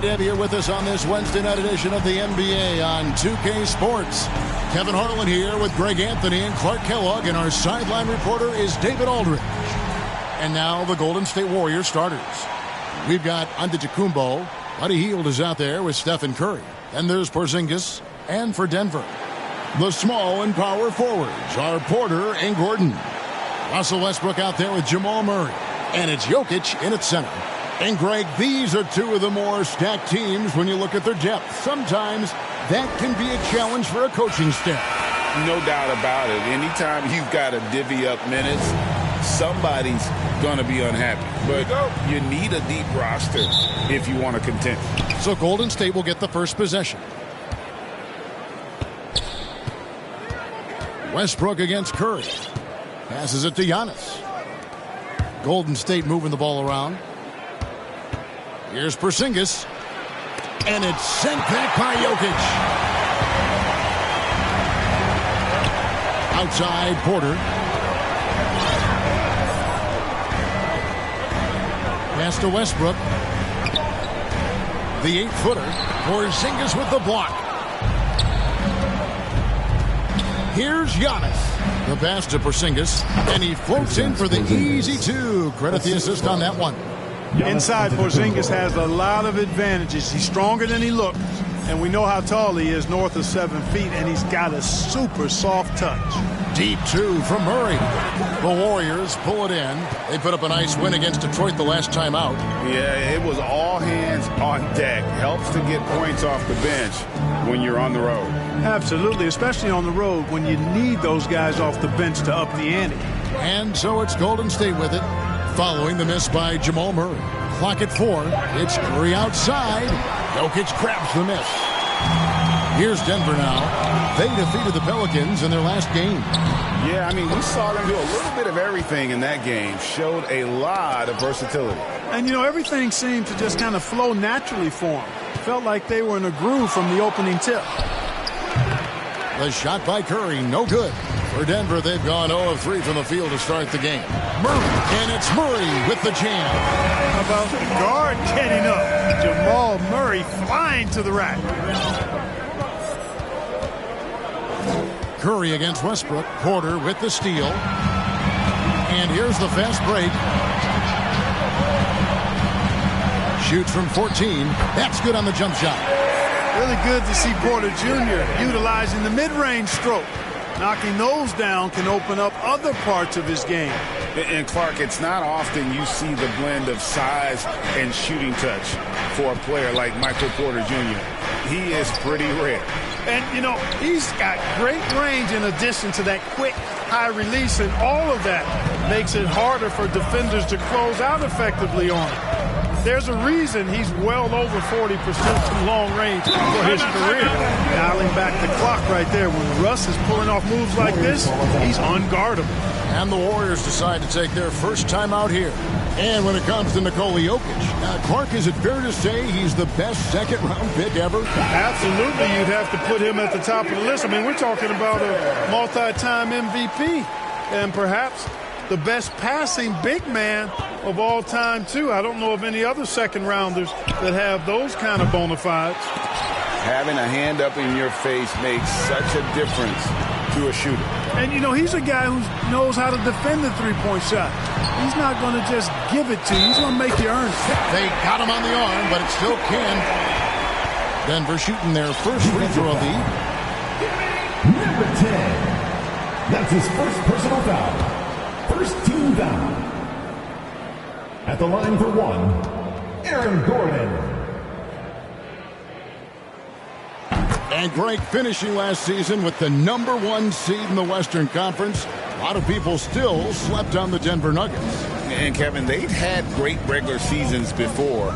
Have here with us on this Wednesday night edition of the NBA on 2K Sports. Kevin Harlan here with Greg Anthony and Clark Kellogg, and our sideline reporter is David Aldridge. And now the Golden State Warriors starters. We've got Antetokounmpo. Buddy Hield is out there with Stephen Curry. And there's Porzingis. And for Denver, the small and power forwards are Porter and Gordon. Russell Westbrook out there with Jamal Murray. And it's Jokic in at center. And, Greg, these are two of the more stacked teams when you look at their depth. Sometimes that can be a challenge for a coaching staff. No doubt about it. Anytime you've got to divvy up minutes, somebody's going to be unhappy. But you need a deep roster if you want to contend. So Golden State will get the first possession. Westbrook against Curry. Passes it to Giannis. Golden State moving the ball around. Here's Porzingis. And it's sent back by Jokic. Outside Porter. Pass to Westbrook. The 8-footer. Porzingis with the block. Here's Giannis. The pass to Porzingis. And he floats in for the easy two. Credit the assist on that one. Inside, Porzingis has a lot of advantages. He's stronger than he looks, and we know how tall he is, north of 7 feet, and he's got a super soft touch. Deep two from Murray. The Warriors pull it in. They put up a nice win against Detroit the last time out. Yeah, it was all hands on deck. Helps to get points off the bench when you're on the road. Absolutely, especially on the road when you need those guys off the bench to up the ante. And so it's Golden State with it. Following the miss by Jamal Murray. Clock at 4. It's Curry outside. Jokic grabs the miss. Here's Denver now. They defeated the Pelicans in their last game. Yeah, I mean, we saw them do a little bit of everything in that game. Showed a lot of versatility. And, you know, everything seemed to just kind of flow naturally for them. Felt like they were in a groove from the opening tip. The shot by Curry, no good. For Denver, they've gone 0 of 3 from the field to start the game. Murray, and it's Murray with the jam. How about the guard getting up? Jamal Murray flying to the rack. Curry against Westbrook. Porter with the steal. And here's the fast break. Shoots from 14. That's good on the jump shot. Really good to see Porter Jr. utilizing the mid-range stroke. Knocking those down can open up other parts of his game. And, Clark, it's not often you see the blend of size and shooting touch for a player like Michael Porter Jr. He is pretty rare. And, you know, he's got great range in addition to that quick, high release, and all of that makes it harder for defenders to close out effectively on him. There's a reason he's well over 40% from long range for his career. Dialing back the clock right there. When Russ is pulling off moves like this, he's unguardable. And the Warriors decide to take their first time out here. And when it comes to Nikola Jokic, Clark, is it fair to say he's the best second-round pick ever? Absolutely. You'd have to put him at the top of the list. I mean, we're talking about a multi-time MVP and perhaps the best passing big man of all time, too. I don't know of any other second-rounders that have those kind of bona fides. Having a hand up in your face makes such a difference to a shooter. And, you know, he's a guy who knows how to defend the three-point shot. He's not going to just give it to you. He's going to make you earn it. They got him on the arm, but it still can. Denver shooting their first free throw lead. Number 10. That's his first personal foul. First team foul. At the line for one, Aaron Gordon. And Greg, finishing last season with the #1 seed in the Western Conference. A lot of people still slept on the Denver Nuggets. And, Kevin, they've had great regular seasons before,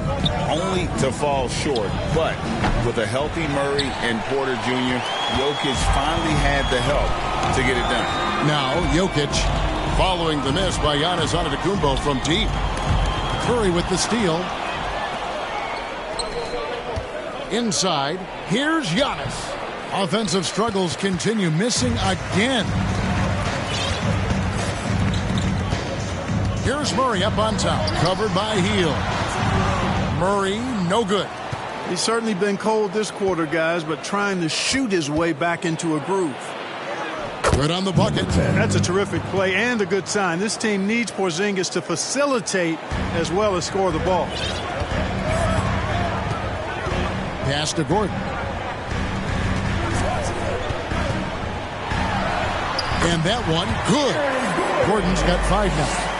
only to fall short. But with a healthy Murray and Porter Jr., Jokic finally had the help to get it done. Now, Jokic following the miss by Giannis Antetokounmpo from deep. Curry with the steal. Inside, here's Giannis. Offensive struggles continue, missing again. Here's Murray up on top, covered by Hield. Murray, no good. He's certainly been cold this quarter, guys, but trying to shoot his way back into a groove. Good on the bucket. That's a terrific play and a good sign. This team needs Porzingis to facilitate as well as score the ball. Pass to Gordon. And that one, good. Gordon's got 5 now.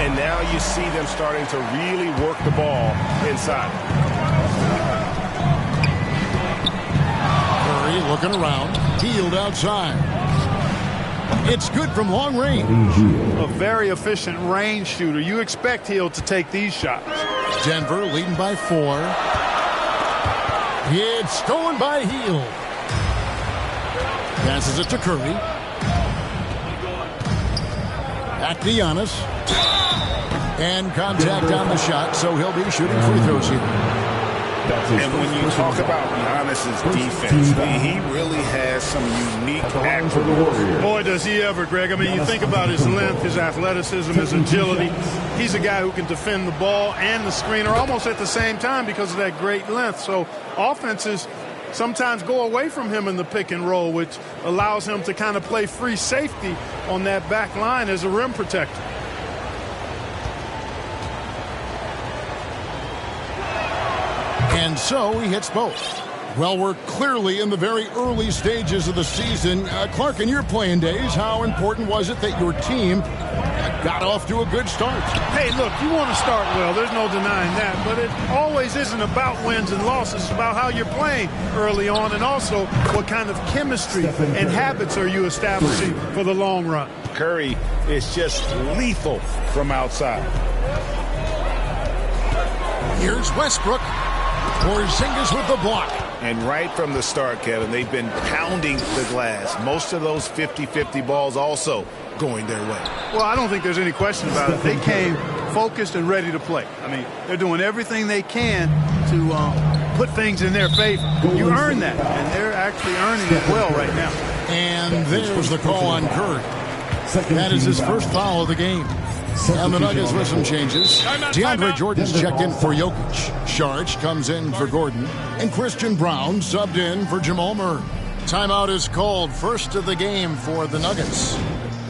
And now you see them starting to really work the ball inside. Curry looking around. Hield outside. It's good from long range. A very efficient range shooter. You expect Hield to take these shots. Denver leading by 4. It's stolen by Hield. Passes it to Curry. Back to Giannis. And contact on the shot, so he'll be shooting free throws here. And when you talk about Giannis's defense, he really has some unique attributes. Boy, does he ever, Greg. I mean, you think about his length, his athleticism, his agility. He's a guy who can defend the ball and the screener almost at the same time because of that great length. So offenses sometimes go away from him in the pick and roll, which allows him to kind of play free safety on that back line as a rim protector. And so he hits both. Well, we're clearly in the very early stages of the season. Clark, in your playing days, how important was it that your team got off to a good start? Hey, look, you want to start well. There's no denying that. But it always isn't about wins and losses. It's about how you're playing early on and also what kind of chemistry and habits are you establishing for the long run. Curry is just lethal from outside. Here's Westbrook. Porzingis with the block. And right from the start, Kevin, they've been pounding the glass. Most of those 50-50 balls also going their way. Well, I don't think there's any question about it. They came focused and ready to play. I mean, they're doing everything they can to put things in their favor. You earn that, and they're actually earning it well right now. And there's the call on Curry. That is his first foul of the game. And the Nuggets with some changes. DeAndre Jordan's checked in for Jokic. Saric comes in for Gordon. And Christian Brown subbed in for Jamal Murray. Timeout is called, first of the game for the Nuggets.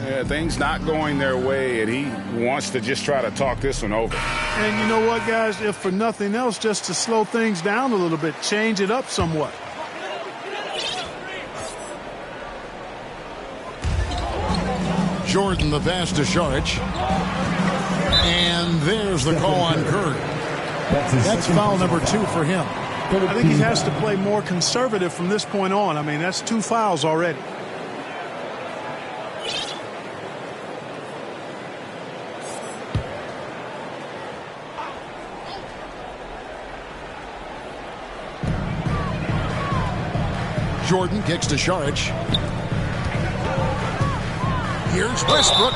Yeah, things not going their way, and he wants to just try to talk this one over. And you know what, guys? If for nothing else, just to slow things down a little bit, change it up somewhat. Jordan the pass to Saric. And there's the call on Curry. That's foul number 2 for him. I think he has to play more conservative from this point on. I mean, that's 2 fouls already. Jordan kicks to Saric. Here's Westbrook.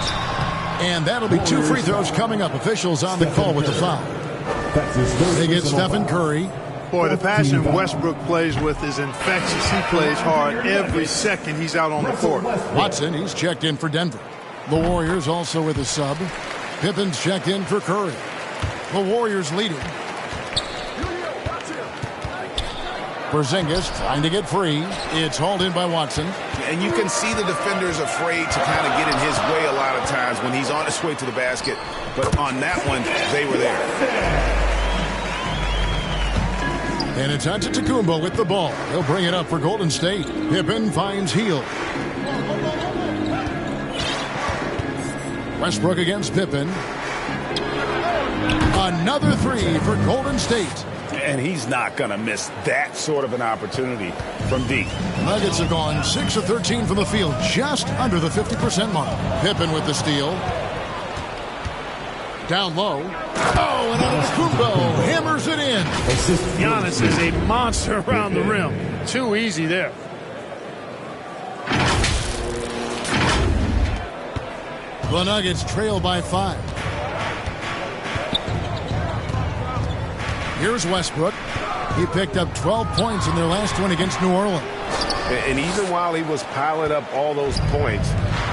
And that'll be 2 free throws coming up. Officials on the call with the foul. They get Stephen Curry. Boy, the passion Westbrook plays with is infectious. He plays hard every second he's out on the court. Watson, he's checked in for Denver. The Warriors also with a sub. Pippen's checked in for Curry. The Warriors leading. Porzingis trying to get free. It's hauled in by Watson. And you can see the defenders afraid to kind of get in his way a lot of times when he's on his way to the basket. But on that one, they were there. And it's Antetokounmpo with the ball. He'll bring it up for Golden State. Pippen finds Hield. Westbrook against Pippen. Another 3 for Golden State. And he's not going to miss that sort of an opportunity from deep. Nuggets have gone 6 of 13 from the field, just under the 50% mark. Pippen with the steal. Down low. Oh, and Antetokounmpo hammers it in. Giannis is a monster around the rim. Too easy there. The Nuggets trail by 5. Here's Westbrook. He picked up 12 points in their last one against New Orleans. And even while he was piling up all those points,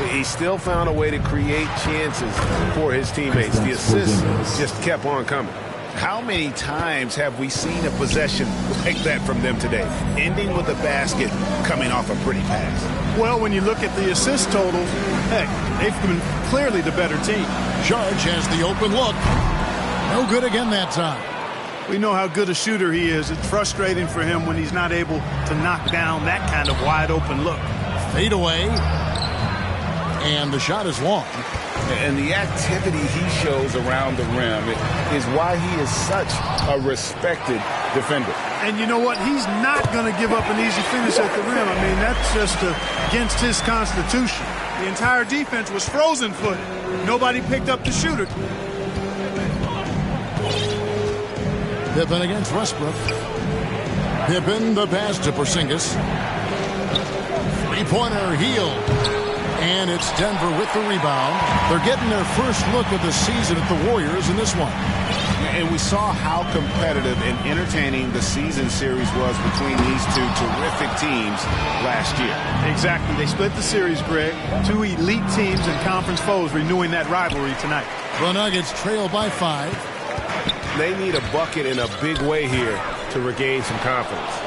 he still found a way to create chances for his teammates. The assists just kept on coming. How many times have we seen a possession like that from them today, ending with a basket coming off a pretty pass? Well, when you look at the assist total, heck, they've been clearly the better team. Judge has the open look. No good again that time. We know how good a shooter he is. It's frustrating for him when he's not able to knock down that kind of wide open look. Fade away. And the shot is long. And the activity he shows around the rim is why he is such a respected defender. And you know what? He's not going to give up an easy finish at the rim. I mean, that's just against his constitution. The entire defense was frozen-footed. Nobody picked up the shooter. Pippen against Westbrook. Pippen, the pass to Porzingis. Three-pointer, Hield. And it's Denver with the rebound. They're getting their first look of the season at the Warriors in this one. And we saw how competitive and entertaining the season series was between these two terrific teams last year. Exactly. They split the series, Greg. Two elite teams and conference foes renewing that rivalry tonight. The Nuggets trail by 5. They need a bucket in a big way here to regain some confidence.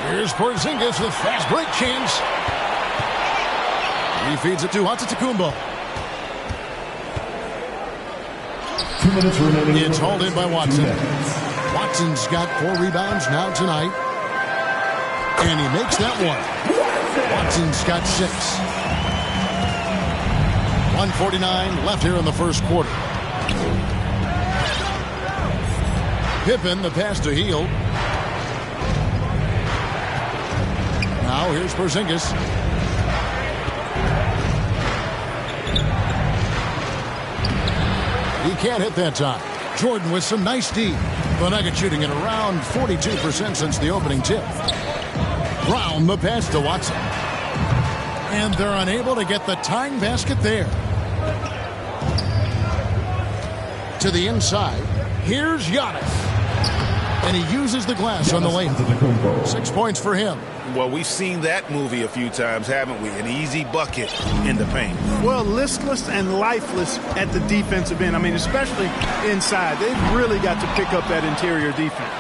Here's Porzingis with fast break chance. He feeds it to Antetokounmpo. 2 minutes remaining. It's hauled in by Watson. Watson's got 4 rebounds now tonight. And he makes that one. Watson's got 6. 1:49 left here in the first quarter. Pippen, the pass to Hield. Now here's Porzingis. He can't hit that time. Jordan with some nice D. The Nuggets shooting at around 42% since the opening tip. Brown, the pass to Watson. And they're unable to get the tying basket there. To the inside. Here's Giannis. And he uses the glass on the lane. 6 points for him. Well, we've seen that movie a few times, haven't we? An easy bucket in the paint. Well, listless and lifeless at the defensive end. I mean, especially inside. They've really got to pick up that interior defense.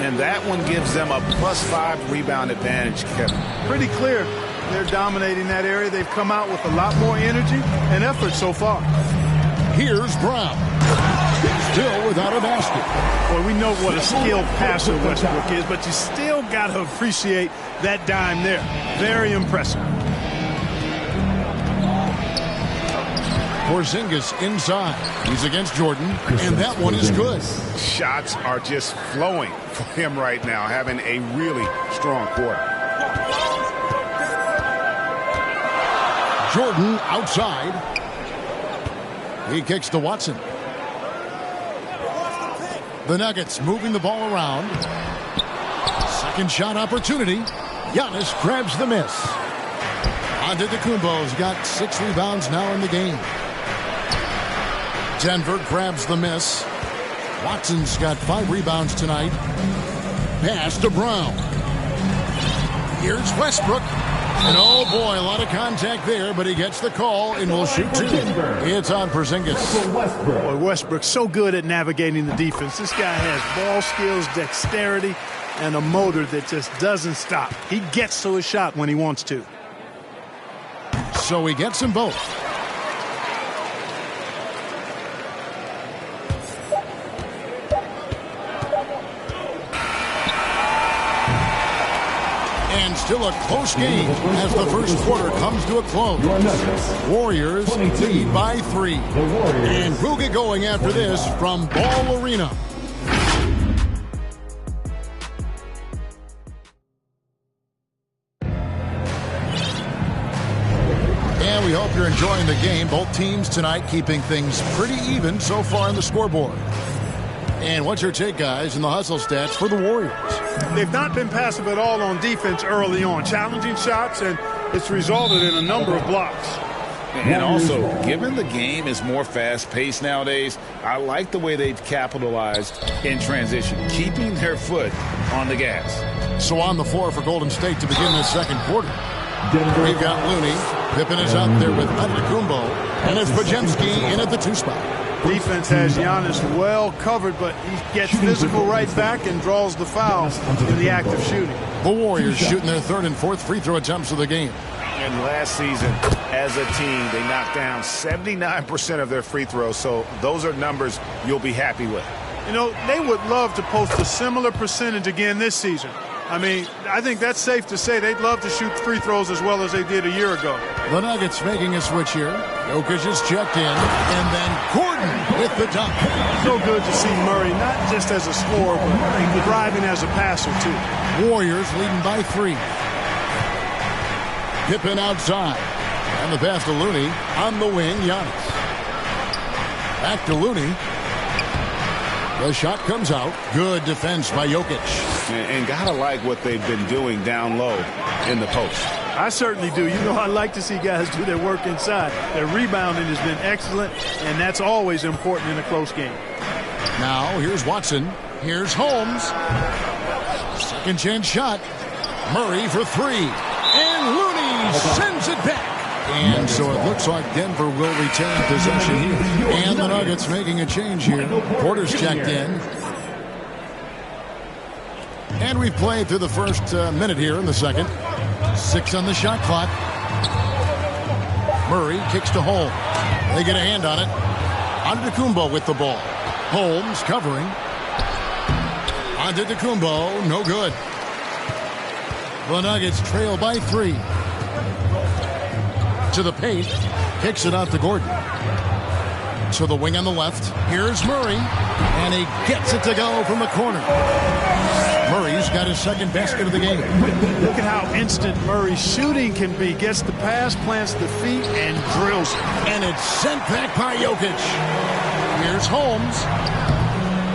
And that one gives them a +5 rebound advantage, Kevin. Pretty clear they're dominating that area. They've come out with a lot more energy and effort so far. Here's Brown. Still without a basket. Boy, we know what a skilled passer Westbrook is, but you still got to appreciate that dime there. Very impressive. Porzingis inside. He's against Jordan, and that one is good. Shots are just flowing for him right now, having a really strong quarter. Jordan outside. He kicks to Watson. The Nuggets moving the ball around. Second shot opportunity. Giannis grabs the miss. Antetokounmpo's got 6 rebounds now in the game. Denver grabs the miss. Watson's got 5 rebounds tonight. Pass to Brown. Here's Westbrook. And oh boy, a lot of contact there, but he gets the call and will shoot 2. It's on Porzingis. Boy, Westbrook's so good at navigating the defense. This guy has ball skills, dexterity, and a motor that just doesn't stop. He gets to his shot when he wants to. So he gets them both. And still a close game as the first quarter comes to a close. Warriors lead by 3. And we'll get going after this from Ball Arena. And we hope you're enjoying the game. Both teams tonight keeping things pretty even so far on the scoreboard. And what's your take, guys, in the hustle stats for the Warriors? They've not been passive at all on defense early on. Challenging shots, and it's resulted in a number of blocks. And also, given the game is more fast-paced nowadays, I like the way they've capitalized in transition, keeping their foot on the gas. So on the floor for Golden State to begin this second quarter. We've got Looney. Pippen is out there with Antetokounmpo. And it's Podziemski in at the 2 spot. Defense has Giannis well covered, but he gets physical right back and draws the foul in the act of shooting. The Warriors shooting their third and fourth free throw attempts of the game. And last season, as a team, they knocked down 79% of their free throws, so those are numbers you'll be happy with. You know, they would love to post a similar percentage again this season. I mean, I think that's safe to say they'd love to shoot free throws as well as they did a year ago. The Nuggets making a switch here. Jokic is checked in, and then Gordon with the dunk. So good to see Murray, not just as a scorer, but thriving as a passer, too. Warriors leading by 3. Pippen outside. And the pass to Looney. On the wing, Giannis. Back to Looney. The shot comes out. Good defense by Jokic. And gotta like what they've been doing down low in the post. I certainly do. You know, I like to see guys do their work inside. Their rebounding has been excellent, and that's always important in a close game. Now, here's Watson. Here's Holmes. Second chance shot. Murray for 3. And Looney sends it back. And so it looks like Denver will retain possession here. And the Nuggets making a change here. Porter's checked in. And we've played through the first minute here in the second. 6 on the shot clock. Murray kicks to Holmes. They get a hand on it. Antetokounmpo with the ball. Holmes covering. Antetokounmpo, no good. The Nuggets trail by 3. To the paint. Kicks it out to Gordon. To the wing on the left. Here's Murray. And he gets it to go from the corner. Murray's got his second basket of the game. Look at how instant Murray's shooting can be. Gets the pass, plants the feet, and drills. And it's sent back by Jokic. Here's Holmes.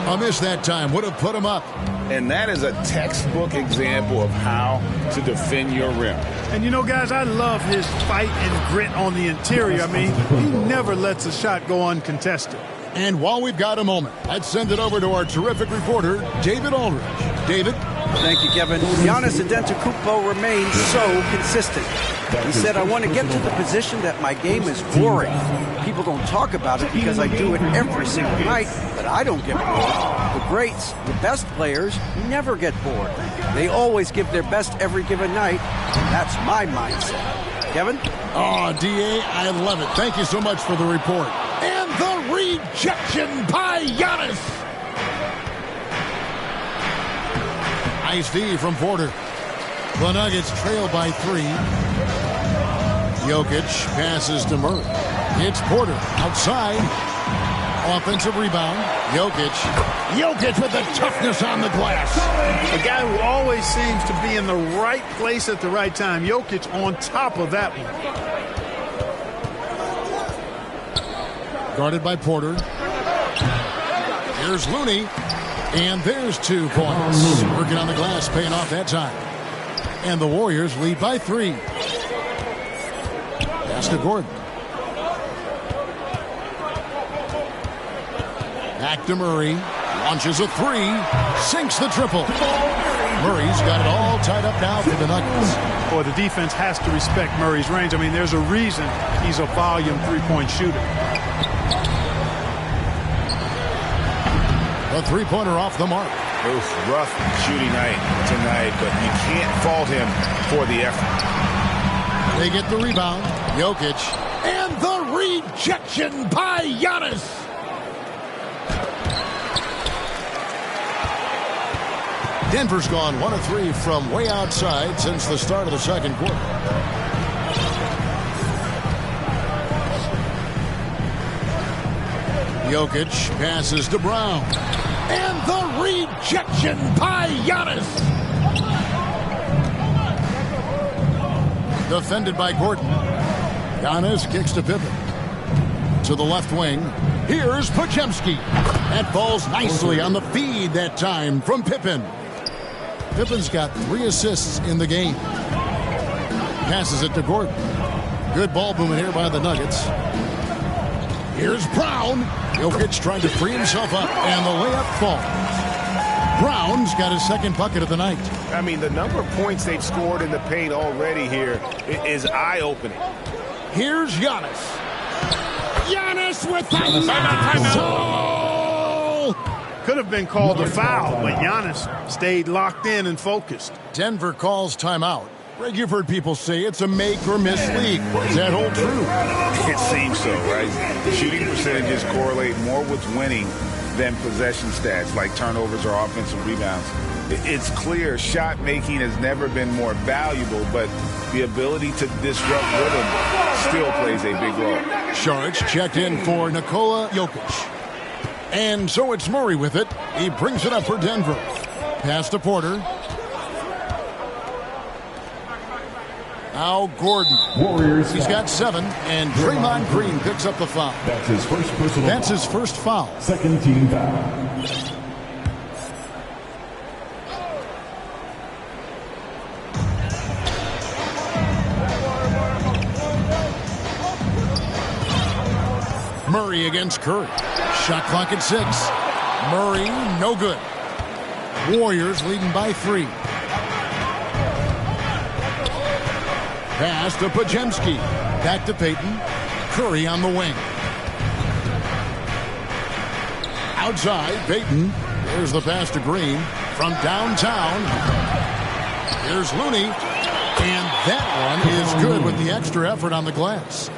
A miss that time. Would have put him up. And that is a textbook example of how to defend your rim. And you know, guys, I love his fight and grit on the interior. I mean, he never lets a shot go uncontested. And while we've got a moment, let's send it over to our terrific reporter, David Aldridge. David? Thank you, Kevin. Giannis Antetokounmpo remains so consistent. He said, I want to get to the position that my game is boring. People don't talk about it because I do it every single night, but I don't get bored. The greats, the best players, never get bored. They always give their best every given night. That's my mindset. Kevin? Oh, D.A., I love it. Thank you so much for the report. And the rejection by Giannis. Nice D from Porter. The Nuggets trail by 3. Jokic passes to Murray. It's Porter outside. Offensive rebound. Jokic with the toughness on the glass. A guy who always seems to be in the right place at the right time. Jokic on top of that one. Guarded by Porter. Here's Looney. And there's 2 points. Working on the glass, paying off that time. And the Warriors lead by 3. Pass to Gordon. Back to Murray. Launches a 3. Sinks the triple. Murray's got it all tied up now for the Nuggets. Boy, the defense has to respect Murray's range. I mean, there's a reason he's a volume three-point shooter. A three-pointer off the mark. It was rough shooting night tonight, but you can't fault him for the effort. They get the rebound. Jokic. And the rejection by Giannis. Denver's gone 1 of 3 from way outside since the start of the second quarter. Jokic passes to Brown. And the rejection by Giannis. Defended by Gordon. Giannis kicks to Pippen. To the left wing. Here's Podziemski. That falls nicely on the feed that time from Pippen. Pippen's got 3 assists in the game. Passes it to Gordon. Good ball movement here by the Nuggets. Here's Brown. Jokic trying to free himself up, and the layup falls. Brown's got his second bucket of the night. I mean, the number of points they've scored in the paint already here is eye-opening. Here's Giannis. Giannis with the foul. Could have been called a foul, but Giannis stayed locked in and focused. Denver calls timeout. Greg, you've heard people say it's a make-or-miss league. Does that hold true? It seems so, right? Shooting percentages correlate more with winning than possession stats like turnovers or offensive rebounds. It's clear shot making has never been more valuable, but the ability to disrupt rhythm still plays a big role. Saric checked in for Nikola Jokic. And so it's Murray with it. He brings it up for Denver. Pass to Porter. Al Gordon. Warriors. He's got 7, and Draymond Green picks up the foul. That's his first personal That's foul. his first foul. Second team foul. Murray against Curry. Shot clock at 6. Murray, no good. Warriors leading by 3. Pass to Podziemski. Back to Payton. Curry on the wing. Outside, Payton. There's the pass to Green. From downtown. Here's Looney. And that one is good with the extra effort on the glass.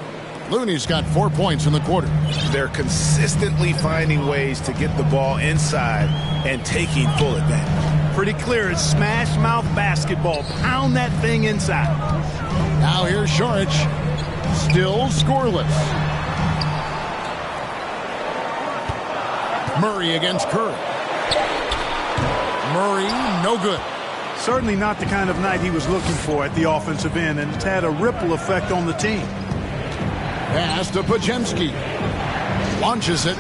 Looney's got 4 points in the quarter. They're consistently finding ways to get the ball inside and taking full advantage. Pretty clear, it's smash mouth basketball. Pound that thing inside. Now here's Saric. Still scoreless. Murray against Curry. Murray, no good. Certainly not the kind of night he was looking for at the offensive end, and it's had a ripple effect on the team. Pass to Podziemski. Launches it.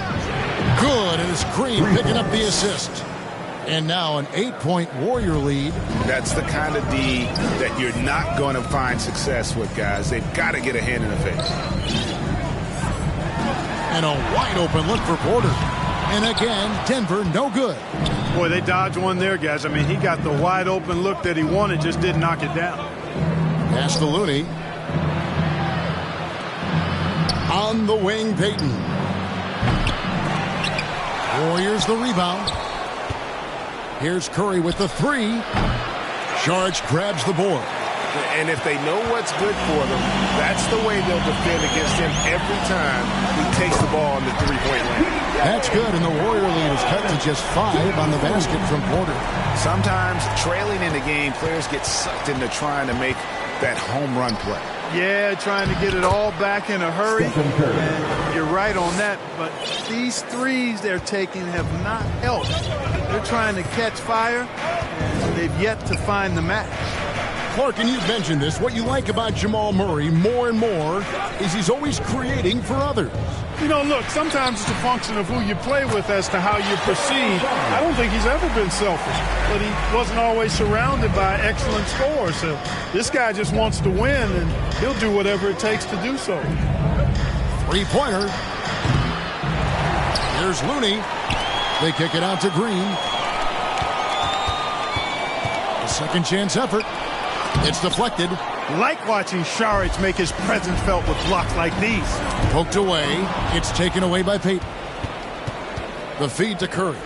Good, and it's Green picking up the assist. And now an 8-point Warrior lead. That's the kind of D that you're not going to find success with, guys. They've got to get a hand in the face. And a wide open look for Porter. And again, Denver no good. Boy, they dodged one there, guys. I mean, he got the wide open look that he wanted, just didn't knock it down. Pass to Looney. On the wing, Payton. Warriors the rebound. Here's Curry with the 3. Saric grabs the board. And if they know what's good for them, that's the way they'll defend against him every time he takes the ball in the three-point line. That's good, and the Warrior lead is cut to just 5 on the basket from Porter. Sometimes trailing in the game, players get sucked into trying to make that home run play. Yeah, trying to get it all back in a hurry. And you're right on that, but these threes they're taking have not helped. They're trying to catch fire, and they've yet to find the match. Clark, and you've mentioned this, what you like about Jamal Murray more and more is he's always creating for others. You know, look, sometimes it's a function of who you play with as to how you proceed. I don't think he's ever been selfish, but he wasn't always surrounded by excellent scores. So this guy just wants to win, and he'll do whatever it takes to do so. 3-pointer. Here's Looney. They kick it out to Green. A second chance effort. It's deflected. Like watching Saric make his presence felt with blocks like these. Poked away. It's taken away by Payton. The feed to Curry.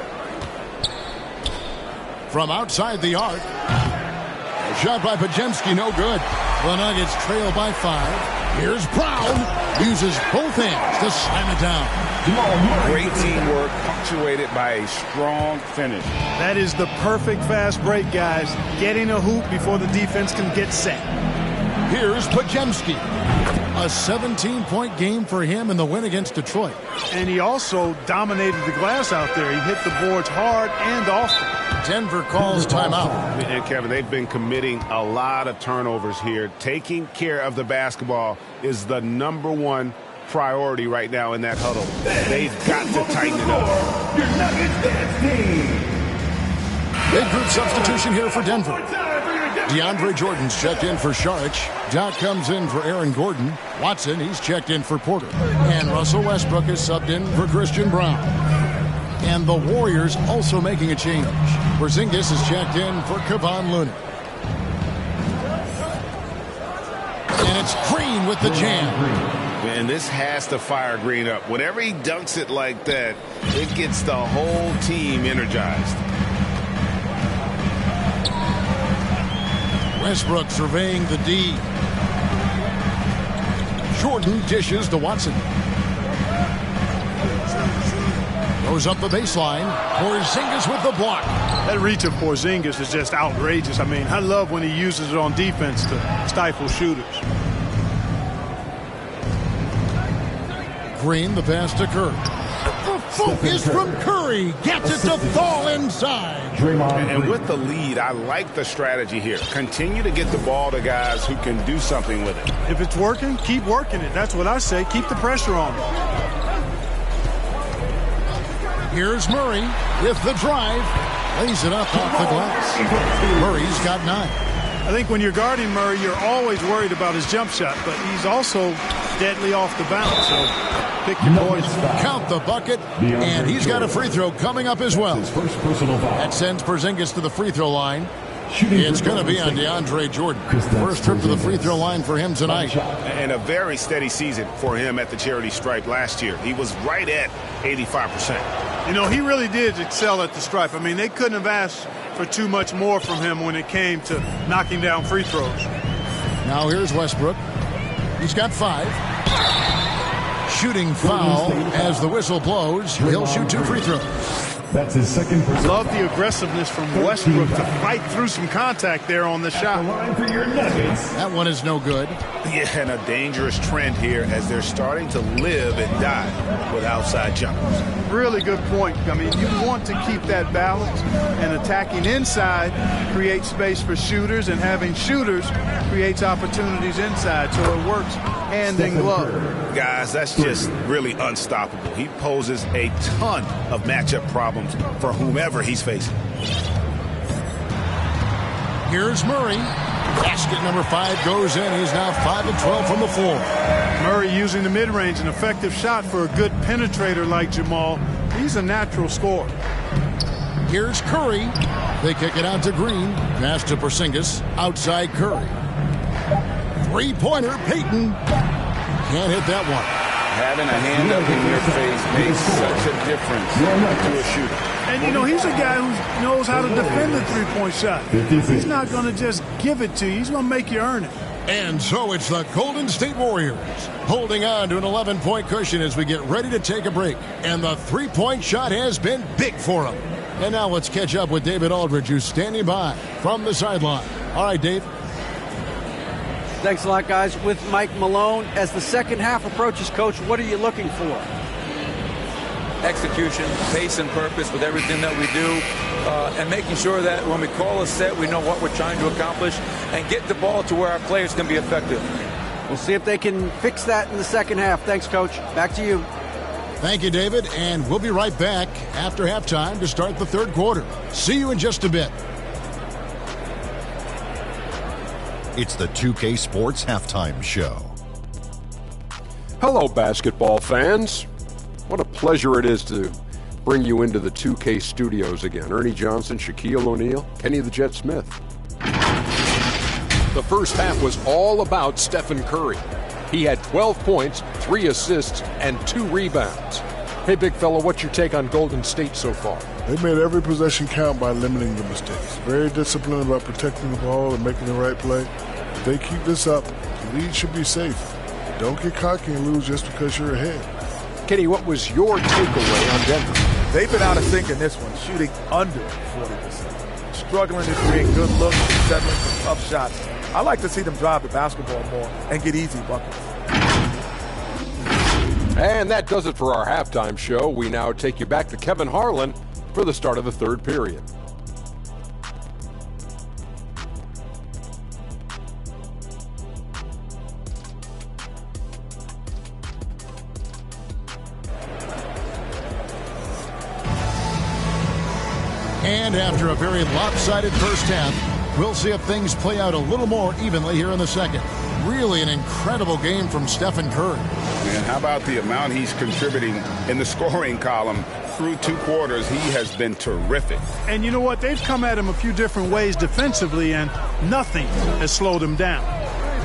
From outside the arc. A shot by Podziemski, no good. The Nuggets trail by 5. Here's Brown. Uses both hands to slam it down. Great teamwork punctuated by a strong finish. That is the perfect fast break, guys. Getting a hoop before the defense can get set. Here's Podziemski. A 17-point game for him in the win against Detroit. And he also dominated the glass out there. He hit the boards hard and often. Denver calls timeout. And Kevin, they've been committing a lot of turnovers here. Taking care of the basketball is the #1 priority right now in that huddle. They've got to tighten it up. Big group substitution here for Denver. DeAndre Jordan's checked in for Saric. Doc comes in for Aaron Gordon. Watson, he's checked in for Porter. And Russell Westbrook is subbed in for Christian Brown. And the Warriors also making a change. Porzingis is checked in for Kevon Looney. And it's Green with the jam. And this has to fire Green up. Whenever he dunks it like that, it gets the whole team energized. Westbrook surveying the D. Jordan dishes to Watson. Goes up the baseline. Porzingis with the block. That reach of Porzingis is just outrageous. I mean, I love when he uses it on defense to stifle shooters. Green, the pass to Curry. The focus from Curry. Gets it to fall inside. And with the lead, I like the strategy here. Continue to get the ball to guys who can do something with it. If it's working, keep working it. That's what I say. Keep the pressure on him. Here's Murray with the drive. Lays it up off the glass. Murray's got 9. I think when you're guarding Murray, you're always worried about his jump shot, but he's also deadly off the bounce. So pick your poison. Count the bucket, and he's got a free throw coming up as well. That sends Porzingis to the free throw line. It's going to be on DeAndre Jordan. First trip to the free throw line for him tonight. And a very steady season for him at the charity stripe last year. He was right at 85%. You know, he really did excel at the stripe. I mean, they couldn't have asked for too much more from him when it came to knocking down free throws. Now here's Westbrook. He's got 5. Shooting foul as the whistle blows. He'll shoot 2 free throws. That's his second. Love the aggressiveness from Westbrook to fight through some contact there on the shot. That one is no good. Yeah, and a dangerous trend here as they're starting to live and die with outside jumpers. Really good point. I mean, you want to keep that balance, and attacking inside creates space for shooters, and having shooters creates opportunities inside, so it works hand in glove. Guys, that's just really unstoppable. He poses a ton of matchup problems for whomever he's facing. Here's Murray. Basket number 5 goes in. He's now 5 of 12 from the floor. Murray using the mid-range, an effective shot for a good penetrator like Jamal. He's a natural scorer. Here's Curry. They kick it out to Green. Pass to Porzingis. Outside Curry. Three-pointer, Payton. Can't hit that one. Having a hand up in your face makes such a difference to a shooter. And, you know, he's a guy who knows how to defend the three-point shot. He's not going to just give it to you. He's going to make you earn it. And so it's the Golden State Warriors holding on to an 11-point cushion as we get ready to take a break. And the three-point shot has been big for them. And now let's catch up with David Aldridge, who's standing by from the sideline. All right, Dave. Thanks a lot, guys. With Mike Malone, as the second half approaches, Coach, what are you looking for? Execution, pace and purpose with everything that we do, and making sure that when we call a set, we know what we're trying to accomplish and get the ball to where our players can be effective. We'll see if they can fix that in the second half. Thanks, Coach. Back to you. Thank you, David, and we'll be right back after halftime to start the third quarter. See you in just a bit. It's the 2K Sports Halftime Show. Hello, basketball fans. What a pleasure it is to bring you into the 2K studios again. Ernie Johnson, Shaquille O'Neal, Kenny the Jet Smith. The first half was all about Stephen Curry. He had 12 points, 3 assists, and 2 rebounds. Hey, big fella, what's your take on Golden State so far? They made every possession count by limiting the mistakes. Very disciplined about protecting the ball and making the right play. If they keep this up, the lead should be safe. Don't get cocky and lose just because you're ahead. Kenny, what was your takeaway on Denver? They've been out of sync in this one, shooting under 40%. Struggling to create good looks and settling for tough shots. I like to see them drive the basketball more and get easy buckets. And that does it for our halftime show. We now take you back to Kevin Harlan for the start of the third period. And after a very lopsided first half, we'll see if things play out a little more evenly here in the second. Really an incredible game from Stephen Curry. And how about the amount he's contributing in the scoring column through 2 quarters? He has been terrific. And you know what? They've come at him a few different ways defensively, and nothing has slowed him down.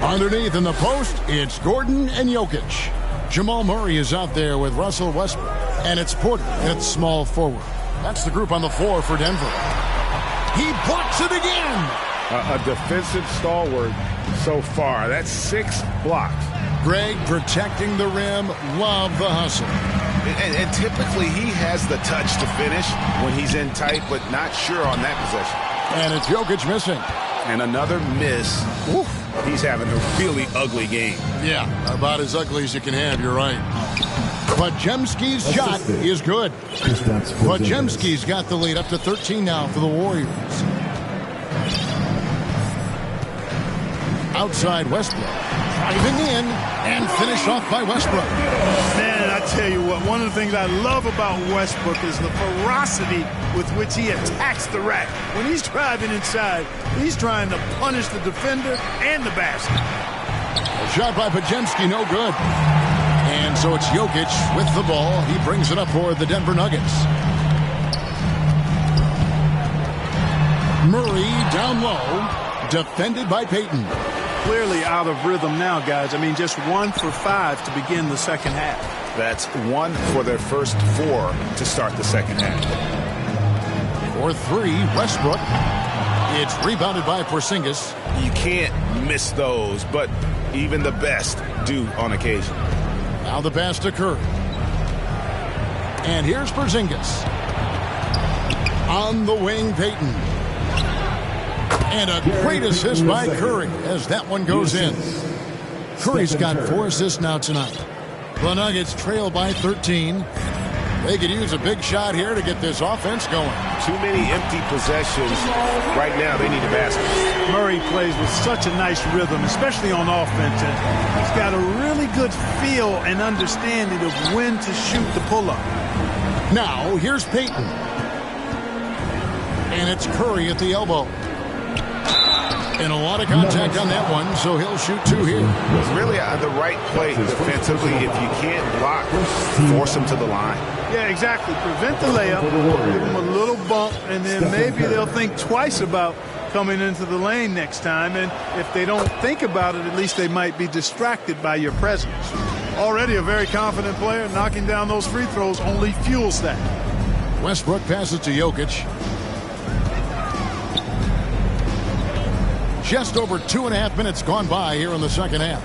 Underneath in the post, it's Gordon and Jokic. Jamal Murray is out there with Russell Westbrook. And it's Porter at small forward. That's the group on the floor for Denver. He blocks it again. A defensive stalwart so far. That's 6 blocks. Greg protecting the rim. Love the hustle. And typically he has the touch to finish when he's in tight, but not sure on that possession. And it's Jokic missing. And another miss. Oof. He's having a really ugly game. Yeah, about as ugly as you can have. You're right. Podziemski's shot is good. Podziemski's got the lead up to 13 now for the Warriors. Outside Westbrook. Driving in and finished off by Westbrook. Man, I tell you what, one of the things I love about Westbrook is the ferocity with which he attacks the rack. When he's driving inside, he's trying to punish the defender and the basket. A shot by Podziemski, no good. And so it's Jokic with the ball. He brings it up for the Denver Nuggets. Murray down low, defended by Payton. Clearly out of rhythm now, guys. I mean, just 1 for 5 to begin the second half. That's 1 for their first 4 to start the second half. For 3, Westbrook. It's rebounded by Porzingis. You can't miss those, but even the best do on occasion. Now the pass to Curry. And here's Porzingis. On the wing, Payton. And a great assist by Curry as that one goes in. Curry's got 4 assists now tonight. The Nuggets trail by 13. They could use a big shot here to get this offense going. Too many empty possessions. Right now, they need a basket. Murray plays with such a nice rhythm, especially on offense. And he's got a really good feel and understanding of when to shoot the pull-up. Now, here's Payton. And it's Curry at the elbow. And a lot of contact on that one, so he'll shoot 2 here. It's really the right play defensively. If you can't block, force him to the line. Yeah, exactly. Prevent the layup, give him a little bump, and then maybe they'll think twice about coming into the lane next time. And if they don't think about it, at least they might be distracted by your presence. Already a very confident player. Knocking down those free throws only fuels that. Westbrook passes to Jokic. Just over 2.5 minutes gone by here in the second half.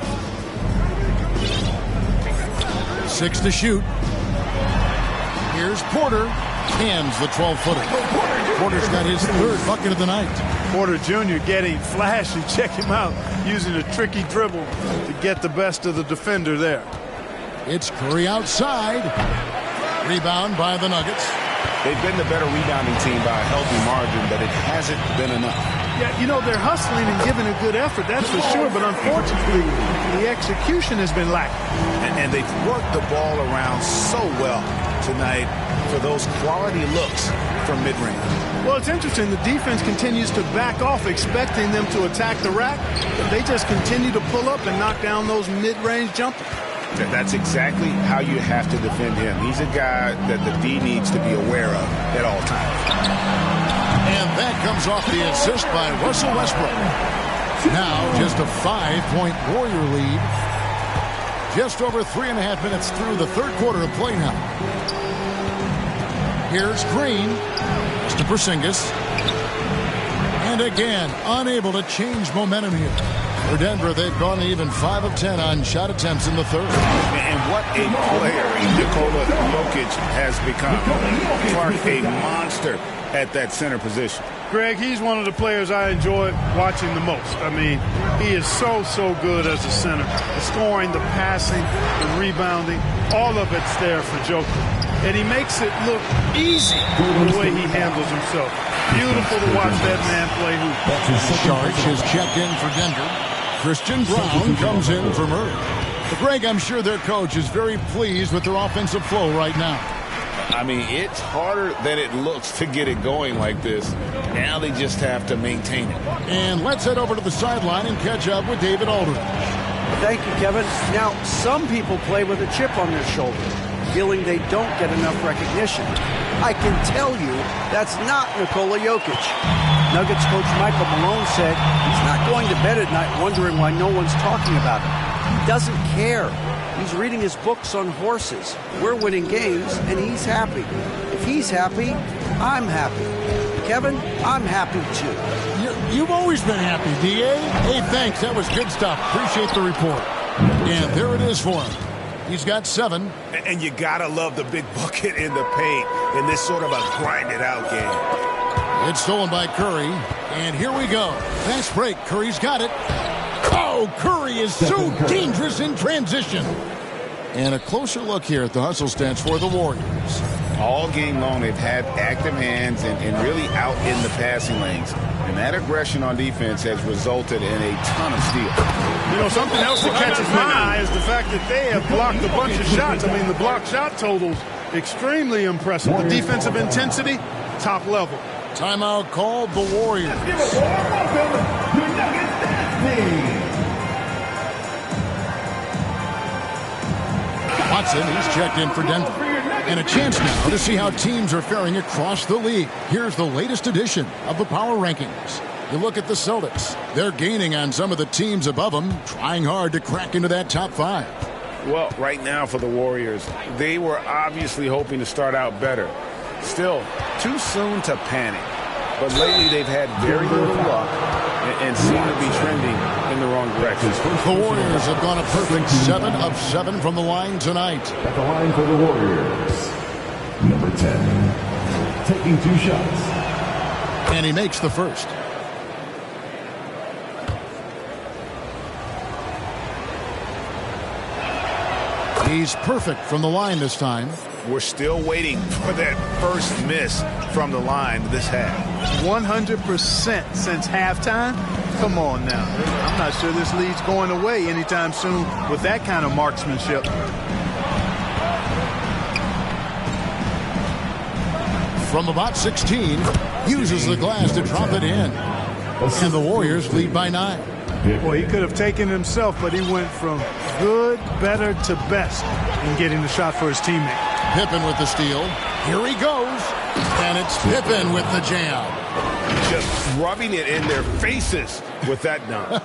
6 to shoot. Here's Porter. Cans the 12-footer. Porter's got his 3rd bucket of the night. Porter Jr. getting flashy. Check him out. Using a tricky dribble to get the best of the defender there. It's Curry outside. Rebound by the Nuggets. They've been the better rebounding team by a healthy margin, but it hasn't been enough. Yeah, you know, they're hustling and giving a good effort, that's for sure, but unfortunately, the execution has been lacking. And they've worked the ball around so well tonight for those quality looks from mid-range. Well, it's interesting. The defense continues to back off, expecting them to attack the rack, but they just continue to pull up and knock down those mid-range jumpers. That's exactly how you have to defend him. He's a guy that the D needs to be aware of at all times. And that comes off the assist by Russell Westbrook. Now just a 5-point Warrior lead. Just over 3.5 minutes through the 3rd quarter of play now. Here's Green. To Porzingis. And again, unable to change momentum here. For Denver, they've gone even 5 of 10 on shot attempts in the 3rd. And what a player Nikola Jokic has become. Clark, a monster at that center position. Greg, he's one of the players I enjoy watching the most. I mean, he is so good as a center. The scoring, the passing, the rebounding, all of it's there for Jokic. And he makes it look easy the way he handles himself. Beautiful to watch that man play hoop. Sharks is checked in for Denver. Christian Brown comes in for Murray. But Greg, I'm sure their coach is very pleased with their offensive flow right now. I mean, it's harder than it looks to get it going like this. Now they just have to maintain it. And let's head over to the sideline and catch up with David Aldridge. Thank you, Kevin. Now, some people play with a chip on their shoulder, feeling they don't get enough recognition. I can tell you that's not Nikola Jokic. Nuggets coach Michael Malone said he's not going to bed at night wondering why no one's talking about him. He doesn't care. He's reading his books on horses. We're winning games, and he's happy. If he's happy, I'm happy. Kevin, I'm happy too. You've always been happy, D.A. Hey, thanks. That was good stuff. Appreciate the report. And there it is for him. He's got 7. And you got to love the big bucket in the paint in this sort of a grinded-out game. It's stolen by Curry. And here we go. Fast break. Curry's got it. Oh, Curry is so dangerous in transition. And a closer look here at the hustle stats for the Warriors. All game long, they've had active hands and really out in the passing lanes. And that aggression on defense has resulted in a ton of steals. You know, something else that catches my eye is the fact that they have blocked a bunch of shots. I mean, the block shot totals, extremely impressive. The defensive intensity, top level. Timeout called the Warriors. Watson, he's checked in for Denver. And a chance now to see how teams are faring across the league. Here's the latest edition of the Power Rankings. You look at the Celtics. They're gaining on some of the teams above them, trying hard to crack into that top 5. Well, right now for the Warriors, they were obviously hoping to start out better. Still, too soon to panic. But lately they've had very little luck and seem to be trending in the wrong direction. The Warriors have gone a perfect 7 of 7 from the line tonight. At the line for the Warriors, number 10, taking 2 shots. And he makes the first. He's perfect from the line this time. We're still waiting for that first miss from the line this half. 100% since halftime? Come on now. I'm not sure this lead's going away anytime soon with that kind of marksmanship. From about 16, uses the glass to drop it in. And the Warriors lead by 9. Well, he could have taken it himself, but he went from good, better to best in getting the shot for his teammate. Pippen with the steal. Here he goes. And it's Pippen with the jam. Just rubbing it in their faces with that dunk.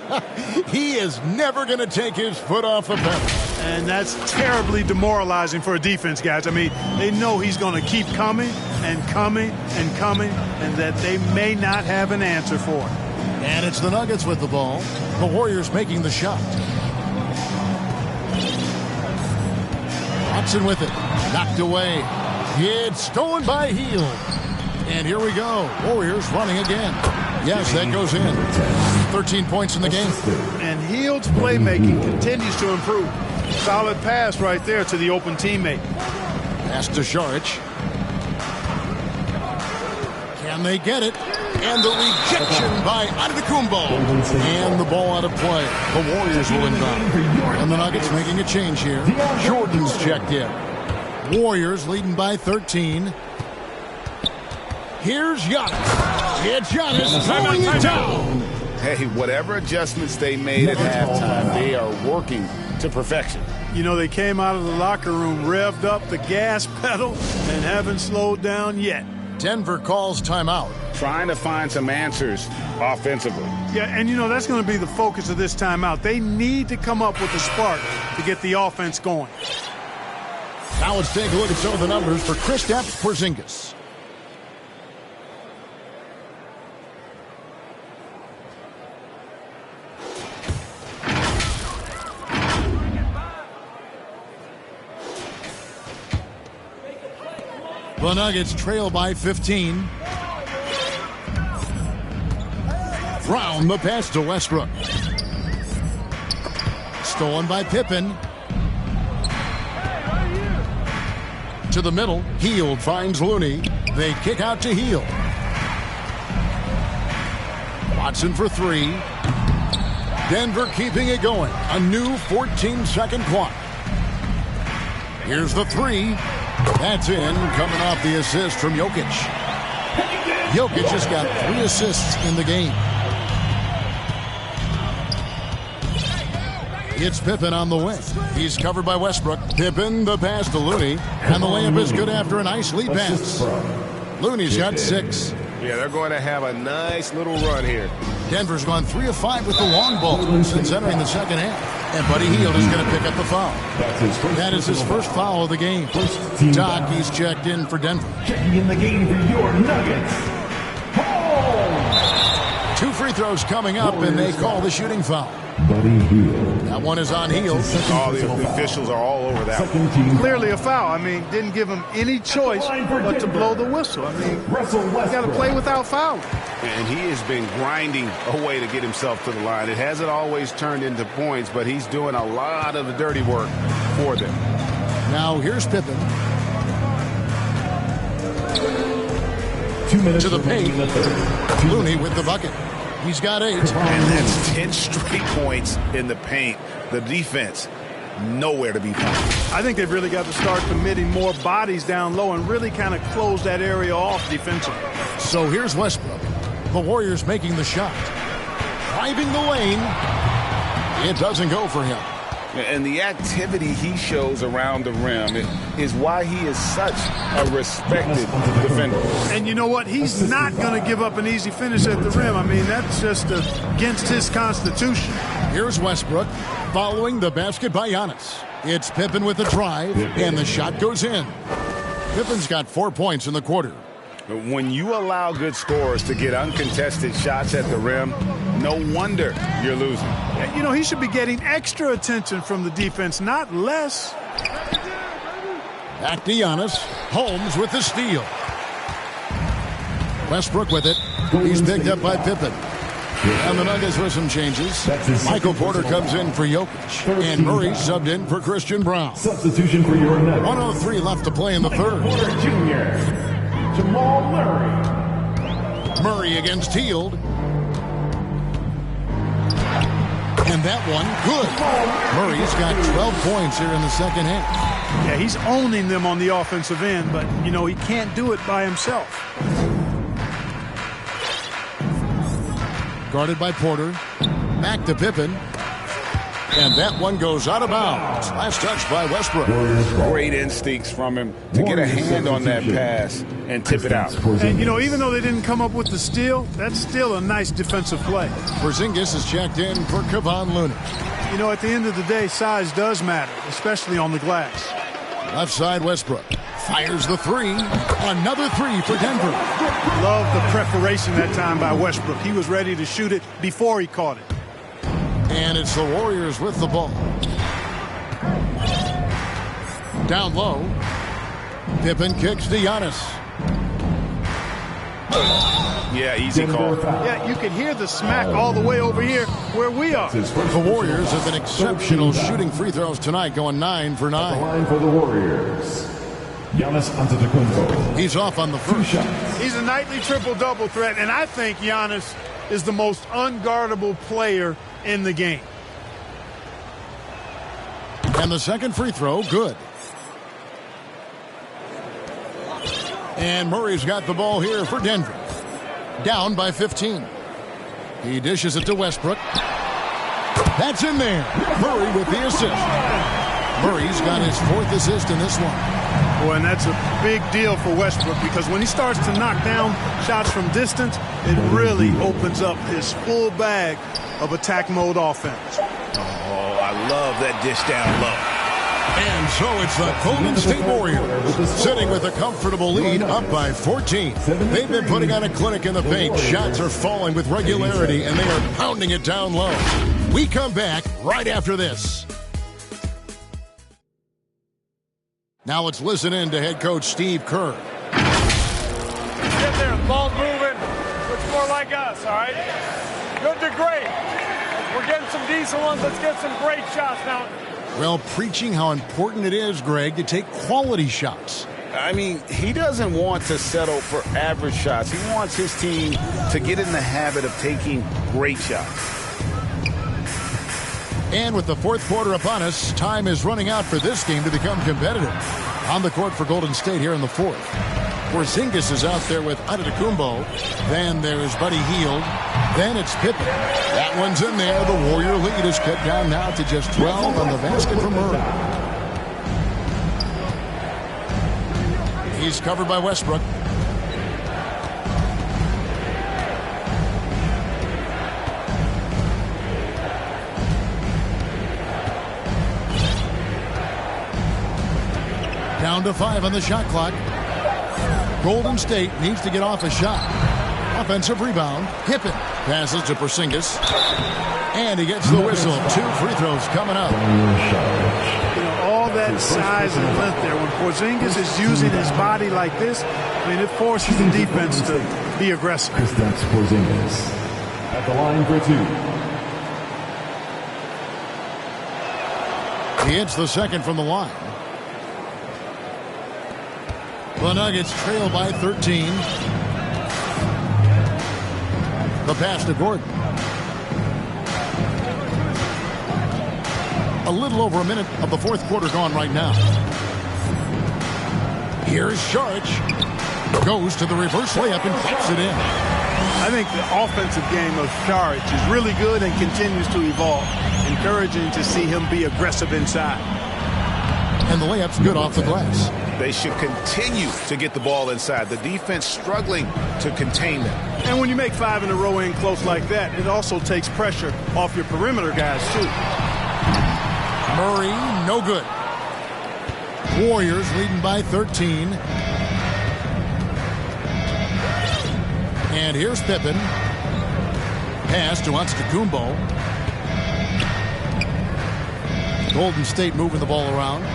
He is never going to take his foot off the pedal. And that's terribly demoralizing for a defense, guys. I mean, they know he's going to keep coming and coming and coming, and that they may not have an answer for it. And it's the Nuggets with the ball. The Warriors making the shot. Watson with it. Knocked away. It's stolen by Hield. And here we go. Warriors running again. Yes, that goes in. 13 points in the game. And Hield's playmaking continues to improve. Solid pass right there to the open teammate. Pass to Šarić. Can they get it? And the rejection by Antetokounmpo. And the ball out of play. The Warriors will inbound. And the Nuggets making a change here. Jordan's checked in. Warriors leading by 13. Here's Giannis. It's Giannis throwing it down. Hey, whatever adjustments they made at halftime, they are working to perfection. You know, they came out of the locker room, revved up the gas pedal, and haven't slowed down yet. Denver calls timeout. Trying to find some answers offensively. Yeah, and you know, that's going to be the focus of this timeout. They need to come up with a spark to get the offense going. Now let's take a look at some of the numbers for Kristaps Porzingis. The Nuggets trail by 15. Brown, the pass to Westbrook. Stolen by Pippen. To the middle. Hield finds Looney. They kick out to Hield. Watson for 3. Denver keeping it going. A new 14-second clock. Here's the 3. That's in, coming off the assist from Jokic. Jokic just got 3 assists in the game. It's Pippen on the wing. He's covered by Westbrook. Pippen, the pass to Looney. And the layup is good after a nice lead pass. Looney's got 6. Yeah, they're going to have a nice little run here. Denver's gone 3 of 5 with the long ball since entering the second half. And Buddy Hield is going to pick up the foul. That is his first foul of the game. Doc, he's checked in for Denver. Checking in the game for your Nuggets. 2 free throws coming up, and they call the shooting foul. Buddy Hield. That one is on Hield. All the officials are all over that one. Clearly a foul. I mean, didn't give him any choice but to blow the whistle. I mean, he's got to play without fouling. And he has been grinding away to get himself to the line. It hasn't always turned into points, but he's doing a lot of the dirty work for them. Now here's Pippen. 2 minutes to the paint. in the third. Looney with the bucket. He's got 8. And that's 10 straight points in the paint. The defense, nowhere to be found. I think they've really got to start committing more bodies down low and really kind of close that area off defensively. So here's Westbrook. The Warriors making the shot. Driving the lane. It doesn't go for him. And the activity he shows around the rim is why he is such a respected defender. And you know what? He's not going to give up an easy finish at the rim. I mean, that's just against his constitution. Here's Westbrook following the basket by Giannis. It's Pippen with the drive, and the shot goes in. Pippen's got 4 points in the quarter. When you allow good scorers to get uncontested shots at the rim, no wonder you're losing. You know, he should be getting extra attention from the defense, not less. Back to Giannis. Holmes with the steal. Westbrook with it. He's picked up by Pippen. And the Nuggets with some changes. Michael Porter comes in for Jokic. And Murray subbed in for Christian Brown. Substitution for your Nuggets. 1:03 left to play in the third. Porter Jr. Jamal Murray. Murray against Hield. And that one, good. Murray's got 12 points here in the second half. Yeah, he's owning them on the offensive end, but, you know, he can't do it by himself. Guarded by Porter. Back to Pippen. And that one goes out of bounds. Last touch by Westbrook. Great instincts from him to get a hand on that pass and tip it out. And, you know, even though they didn't come up with the steal, that's still a nice defensive play. Porzingis is checked in for Kevon Looney. You know, at the end of the day, size does matter, especially on the glass. Left side, Westbrook. Fires the 3. Another 3 for Denver. Love the preparation that time by Westbrook. He was ready to shoot it before he caught it. And it's the Warriors with the ball. Down low. Pippen kicks to Giannis. Yeah, easy call. Yeah, you can hear the smack all the way over here where we are. The Warriors have been exceptional shooting free throws tonight, going 9 for 9. The line for the Warriors. Giannis Antetokounmpo. He's off on the first. He's a nightly triple-double threat, and I think Giannis is the most unguardable player in the game. And the second free throw, good. And Murray's got the ball here for Denver. Down by 15. He dishes it to Westbrook. That's in there. Murray with the assist. Murray's got his 4th assist in this one. Boy, and that's a big deal for Westbrook because when he starts to knock down shots from distance, it really opens up his full bag of attack mode offense. Oh, I love that dish down low. And so it's the Golden State Warriors sitting with a comfortable lead up by 14. They've been putting on a clinic in the paint. Shots are falling with regularity, and they are pounding it down low. We come back right after this. Now let's listen in to head coach Steve Kerr. Get there, ball's moving. Looks more like us, all right? Good to great. We're getting some decent ones. Let's get some great shots now. Well, preaching how important it is, Greg, to take quality shots. I mean, he doesn't want to settle for average shots. He wants his team to get in the habit of taking great shots. And with the 4th quarter upon us, time is running out for this game to become competitive. On the court for Golden State here in the 4th. Porzingis is out there with Antetokounmpo. Then there's Buddy Hield. Then it's Pippen. That one's in there. The Warrior lead is cut down now to just 12 on the basket from Murray. He's covered by Westbrook. Down to 5 on the shot clock. Golden State needs to get off a shot. Offensive rebound. Pippen passes to Porzingis. And he gets the whistle. 2 free throws coming up. All that size and length there. When Porzingis is using his body like this, I mean, it forces the defense to be aggressive. Kristaps Porzingis at the line for 2. He hits the second from the line. The Nuggets trail by 13. The pass to Gordon. A little over a minute of the fourth quarter gone right now. Here's Saric. Goes to the reverse layup and puts it in. I think the offensive game of Saric is really good and continues to evolve. Encouraging to see him be aggressive inside. And the layup's good off the glass. They should continue to get the ball inside. The defense struggling to contain them. And when you make 5 in a row in close like that, it also takes pressure off your perimeter guys, too. Murray, no good. Warriors leading by 13. And here's Pippen. Pass to Antetokounmpo. Golden State moving the ball around.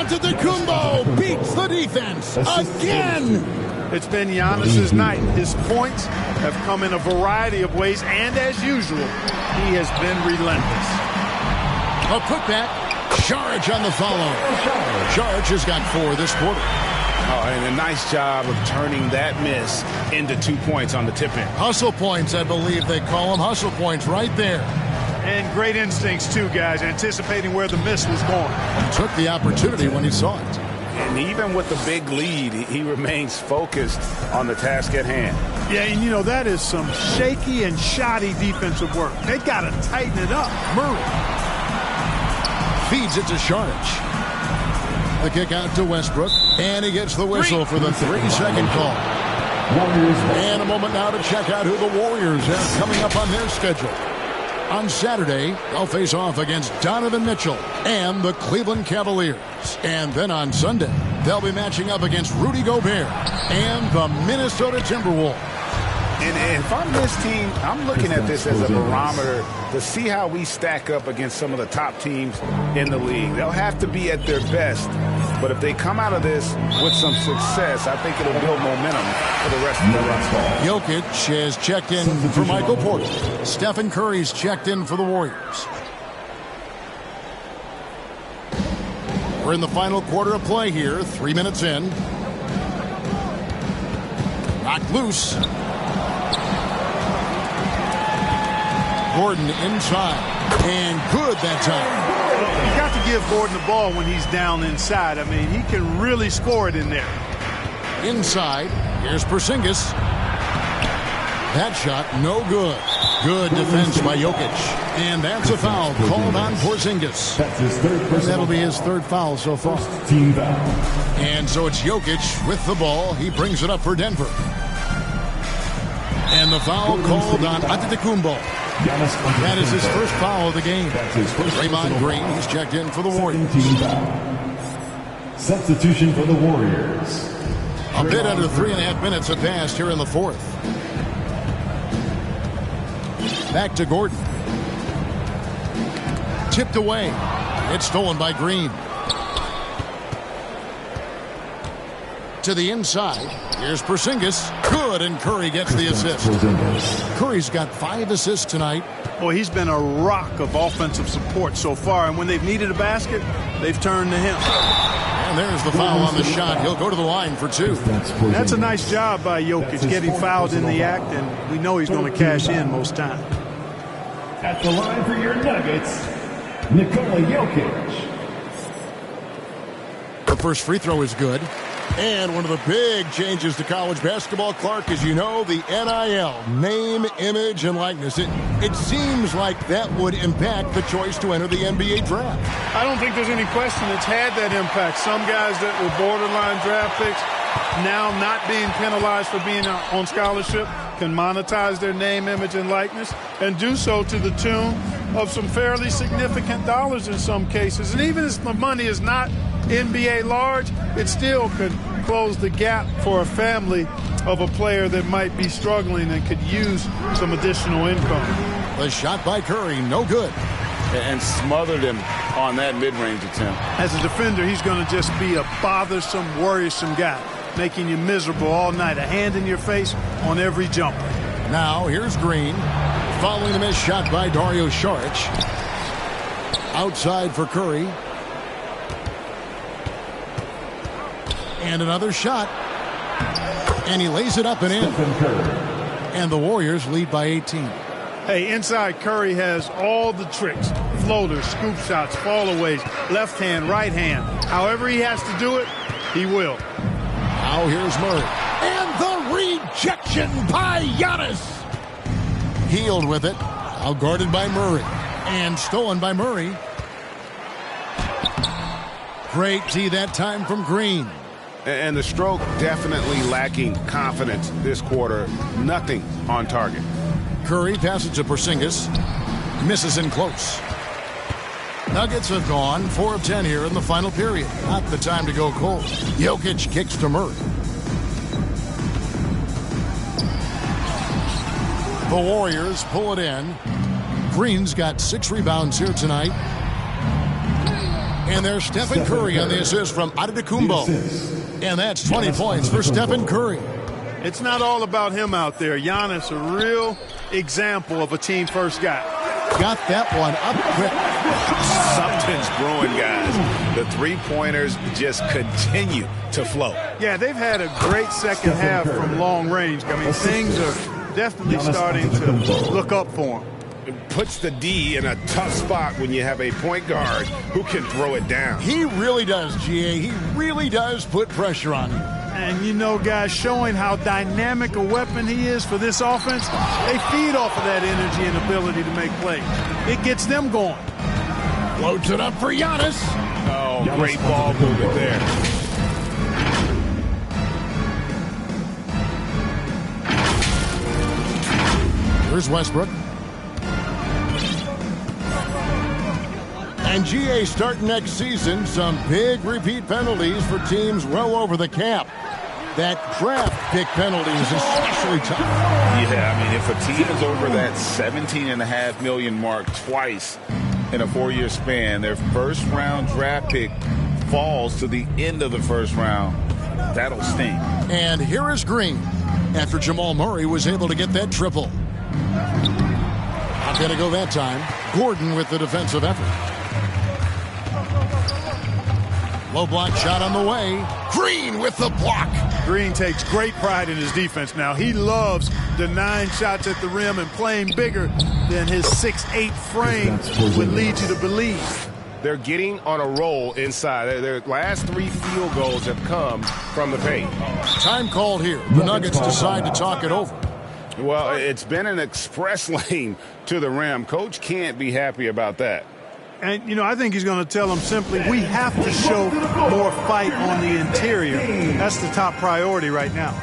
Antetokounmpo beats the defense again. It's been Giannis's night. His points have come in a variety of ways, and as usual, he has been relentless. A putback. Saric on the follow. Saric has got 4 this quarter. Oh, and a nice job of turning that miss into 2 points on the tip-in. Hustle points, I believe they call them. Hustle points right there. And great instincts, too, guys, anticipating where the miss was going. He took the opportunity when he saw it. And even with the big lead, he remains focused on the task at hand. Yeah, and you know, that is some shaky and shoddy defensive work. They got to tighten it up. Murray feeds it to Saric. The kick out to Westbrook, and he gets the whistle for the 3-second call. And a moment now to check out who the Warriors have coming up on their schedule. On Saturday, they'll face off against Donovan Mitchell and the Cleveland Cavaliers. And then on Sunday, they'll be matching up against Rudy Gobert and the Minnesota Timberwolves. And if I'm this team, I'm looking at this as a barometer to see how we stack up against some of the top teams in the league. They'll have to be at their best. But if they come out of this with some success, I think it'll build momentum for the rest of the run. Jokic has checked in for Michael Porter. Stephen Curry's checked in for the Warriors. We're in the final quarter of play here. 3 minutes in. Knocked loose. Gordon inside. And good that time. You got to give Gordon the ball when he's down inside. I mean, he can really score it in there. Inside, here's Porzingis. That shot, no good. Good defense by Jokic. And that's a foul called on Porzingis. That's his third personal. That'll be his 3rd foul so far. Team foul. And so it's Jokic with the ball. He brings it up for Denver. And the foul called on Antetokounmpo. That is his 1st foul of the game. Draymond Green, he's checked in for the Warriors. Substitution for the Warriors. A bit under 3.5 minutes have passed here in the 4th. Back to Gordon. Tipped away. It's stolen by Green. To the inside. Here's Porzingis. Good, and Curry gets the assist. Curry's got 5 assists tonight. Boy, he's been a rock of offensive support so far, and when they've needed a basket, they've turned to him. And there's the foul on the shot. He'll go to the line for 2. That's a nice job by Jokic, getting fouled in the act, and we know he's going to cash in most times. At the line for your Nuggets, Nikola Jokic. The first free throw is good. And one of the big changes to college basketball, Clark, as you know, the NIL, name, image, and likeness. It seems like that would impact the choice to enter the NBA draft. I don't think there's any question it's had that impact. Some guys that were borderline draft picks now not being penalized for being on scholarship can monetize their name, image, and likeness and do so to the tune of some fairly significant dollars in some cases. And even if the money is not NBA large, it still could close the gap for a family of a player that might be struggling and could use some additional income. The shot by Curry, no good. And smothered him on that mid-range attempt. As a defender, he's going to just be a bothersome, worrisome guy, making you miserable all night, a hand in your face on every jumper. Now, here's Green, following the missed shot by Dario Saric. Outside for Curry. And another shot. And he lays it up and in. And the Warriors lead by 18. Hey, inside Curry has all the tricks. Floaters, scoop shots, fallaways, left hand, right hand. However he has to do it, he will. Now here's Murray. And the rejection by Giannis. Healed with it. Out guarded by Murray. And stolen by Murray. Great D that time from Green. And the stroke definitely lacking confidence this quarter. Nothing on target. Curry passes to Porzingis. Misses in close. Nuggets have gone 4 of 10 here in the final period. Not the time to go cold. Jokic kicks to Murray. The Warriors pull it in. Green's got 6 rebounds here tonight. And there's Stephen Curry on the assist from Antetokounmpo. And that's 20 points for Stephen Curry. It's not all about him out there. Giannis, a real example of a team-first guy. Got that one up quick. Something's brewing, guys. The three-pointers just continue to flow. Yeah, they've had a great second half from long range. I mean, things are definitely starting to look up for him. It puts the D in a tough spot when you have a point guard who can throw it down. He really does, GA. He really does put pressure on him. And, you know, guys, showing how dynamic a weapon he is for this offense, they feed off of that energy and ability to make plays. It gets them going. Floats it up for Giannis. Oh, great ball movement there. Here's Westbrook. And GA starting next season, some big repeat penalties for teams well over the cap. That draft pick penalty is especially tough. Yeah, I mean, if a team is over that $17.5 million mark twice in a 4-year span, their first-round draft pick falls to the end of the first round, that'll sting. And here is Green after Jamal Murray was able to get that triple. Not going to go that time. Gordon with the defensive effort. Low block shot on the way. Green with the block. Green takes great pride in his defense now. He loves denying shots at the rim and playing bigger than his 6'8" frame would lead you to believe. They're getting on a roll inside. Their last 3 field goals have come from the paint. Time called here. The Nuggets decide to talk it over. Well, it's been an express lane to the rim. Coach can't be happy about that. And, you know, I think he's going to tell them simply, we have to show more fight on the interior. That's the top priority right now.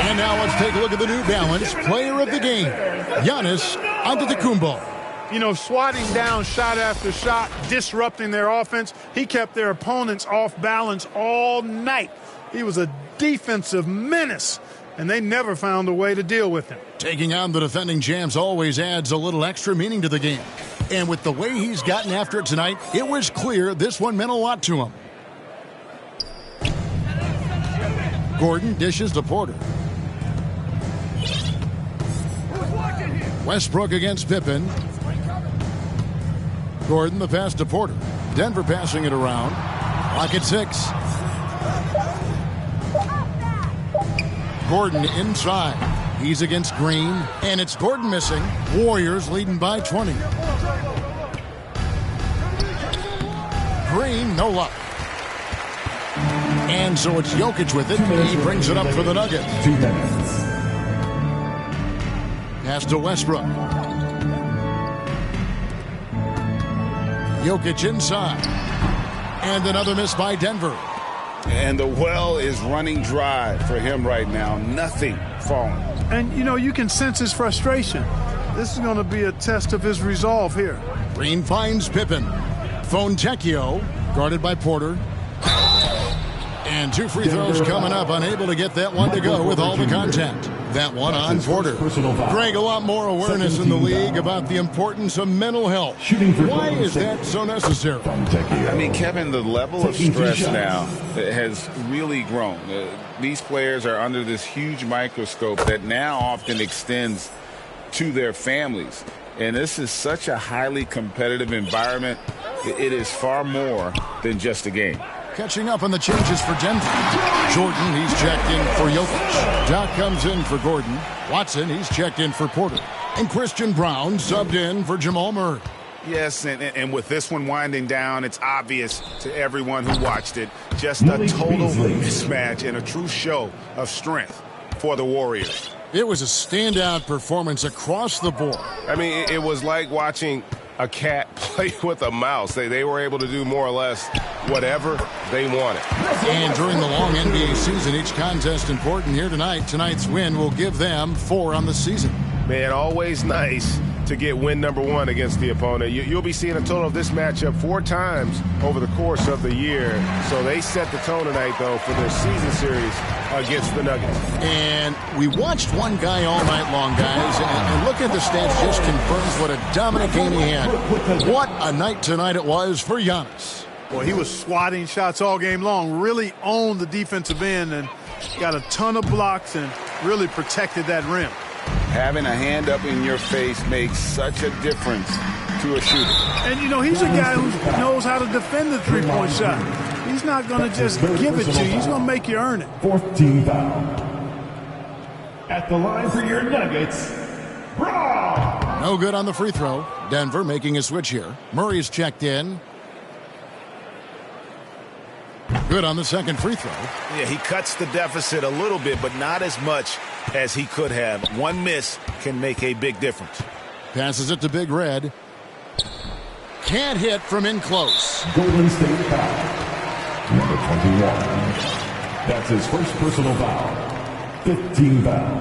And now let's take a look at the New Balance player of the game, Giannis Antetokounmpo. You know, swatting down shot after shot, disrupting their offense. He kept their opponents off balance all night. He was a defensive menace, and they never found a way to deal with him. Taking on the defending champs always adds a little extra meaning to the game. And with the way he's gotten after it tonight, it was clear this one meant a lot to him. Gordon dishes to Porter. Westbrook against Pippen. Gordon the pass to Porter. Denver passing it around. Clock at 6. Gordon inside. He's against Green. And it's Gordon missing. Warriors leading by 20. Green, no luck. And so it's Jokic with it. He brings it up for the Nuggets. 2 minutes. Pass to Westbrook. Jokic inside. And another miss by Denver. And the well is running dry for him right now. Nothing falling. And, you know, you can sense his frustration. This is going to be a test of his resolve here. Green finds Pippen. Fontecchio, guarded by Porter. And 2 free throws coming up. Unable to get that one to go with all the contact. That one on Porter. Greg, a lot more awareness in the league about the importance of mental health. Why is that so necessary? I mean, Kevin, the level of stress now has really grown. These players are under this huge microscope that now often extends to their families. And this is such a highly competitive environment. It is far more than just a game. Catching up on the changes for Denver. Jordan, he's checked in for Jokic. Doc comes in for Gordon. Watson, he's checked in for Porter. And Christian Brown subbed in for Jamal Murray. Yes, and with this one winding down, it's obvious to everyone who watched it. Just a total mismatch and a true show of strength for the Warriors. It was a standout performance across the board. I mean, it was like watching a cat play with a mouse. They were able to do more or less whatever they wanted. And during the long NBA season, each contest important here tonight. Tonight's win will give them 4 on the season. Man, always nice to get win number 1 against the opponent. You'll be seeing a total of this matchup 4 times over the course of the year. So they set the tone tonight, though, for their season series against the Nuggets. And we watched one guy all night long, guys, and looking at the stats just confirms what a dominant game he had. What a night tonight it was for Giannis. Well, he was swatting shots all game long, really owned the defensive end and got a ton of blocks and really protected that rim. Having a hand up in your face makes such a difference to a shooter. And, you know, he's a guy who knows how to defend the three-point shot. He's not going to just give it to you. He's going to make you earn it. 4th team foul. At the line for your Nuggets, Brown. No good on the free throw. Denver making a switch here. Murray's checked in. Good on the second free throw. Yeah, he cuts the deficit a little bit, but not as much as he could have. One miss can make a big difference. Passes it to Big Red. Can't hit from in close. Golden State foul. Number 21. That's his first personal foul. 15 foul.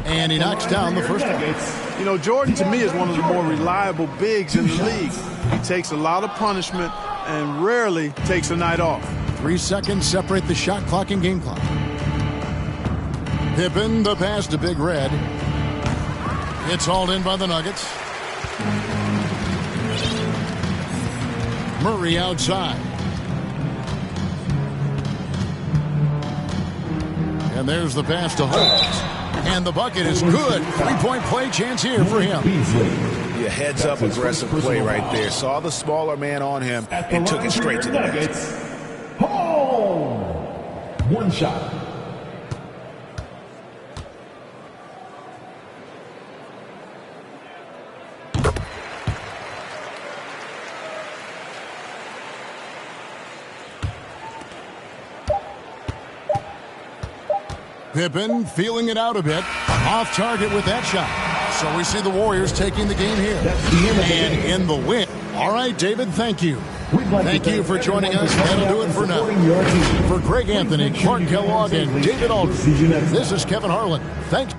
And he knocks down the first one. You know, Jordan, to me, is one of the more reliable bigs in the league. He takes a lot of punishment and rarely takes a night off. 3 seconds separate the shot clock and game clock. Pippen, the pass to Big Red. It's hauled in by the Nuggets. Murray outside. And there's the pass to Holmes. And the bucket is good. 3-point play chance here for him. Yeah, heads up aggressive play right there. Saw the smaller man on him and took it straight to the net. Home. One shot. Pippen feeling it out a bit. Off target with that shot. So we see the Warriors taking the game here. And in the win. All right, David, thank you. Thank you for joining us. That'll do it for now. For Greg Anthony, Clark Kellogg, and David Aldridge, this is Kevin Harlan. Thanks.